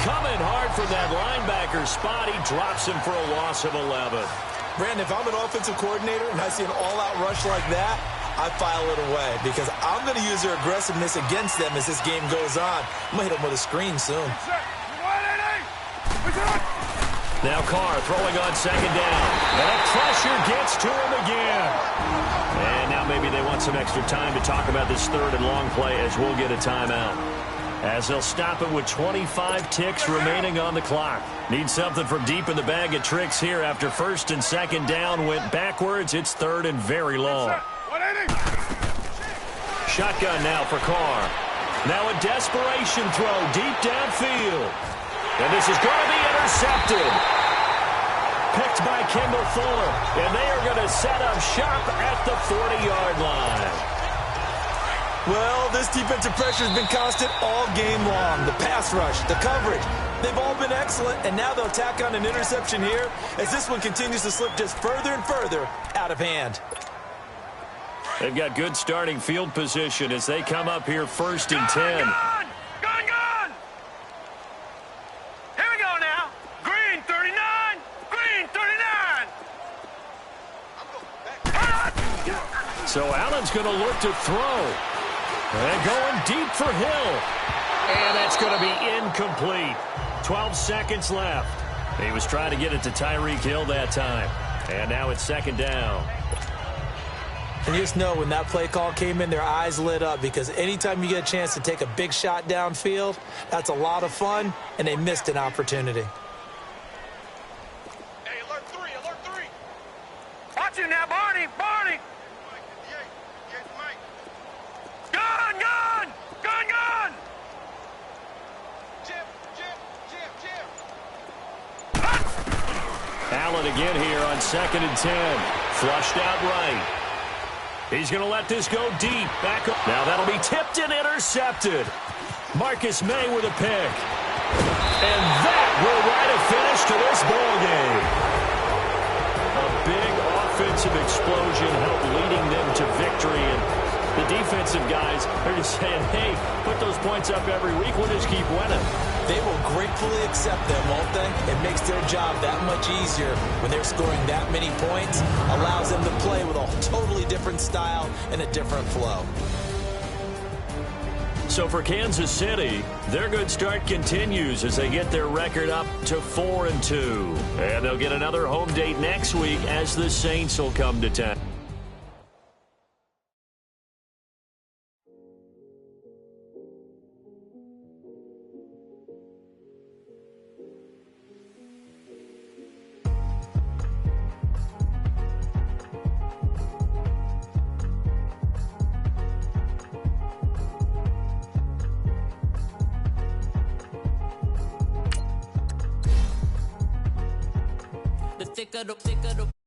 coming hard from that linebacker spot. He drops him for a loss of 11. Brandon, if I'm an offensive coordinator and I see an all-out rush like that, I file it away because I'm going to use their aggressiveness against them as this game goes on. I'm going to hit them with a screen soon. 180. Now Carr throwing on 2nd down. And the pressure gets to him again. And now maybe they want some extra time to talk about this 3rd and long play as we'll get a timeout. As they'll stop it with 25 ticks remaining on the clock. Need something from deep in the bag of tricks here after 1st and 2nd down went backwards. It's 3rd and very long. 180. Shotgun now for Carr. Now a desperation throw deep downfield. And this is going to be intercepted. Picked by Kendall Fuller. And they are going to set up shop at the 40-yard line. Well, this defensive pressure has been constant all game long. The pass rush, the coverage, they've all been excellent. And now they'll tack on an interception here as this one continues to slip just further and further out of hand. They've got good starting field position as they come up here 1st and 10. Gone! Here we go now. Green 39. Green 39. So Allen's going to look to throw. And going deep for Hill. And that's going to be incomplete. 12 seconds left. He was trying to get it to Tyreek Hill that time. And now it's 2nd down. And you just know when that play call came in, their eyes lit up because anytime you get a chance to take a big shot downfield, that's a lot of fun, and they missed an opportunity. Hey, alert 3, alert 3. Barney, Barney! Gun, gun! Gun, gun! Allen again here on 2nd and 10. Flushed out right. He's going to let this go deep. Back up. Now that'll be tipped and intercepted. Marcus May with a pick. And that will write a finish to this ball game. A big offensive explosion helped leading them to victory. And the defensive guys are just saying, hey, put those points up every week. We'll just keep winning. They will gratefully accept them, won't they? It makes their job that much easier when they're scoring that many points. Allows them to play with a totally different style and a different flow. So for Kansas City, their good start continues as they get their record up to 4-2. And they'll get another home date next week as the Saints will come to town. Thicker the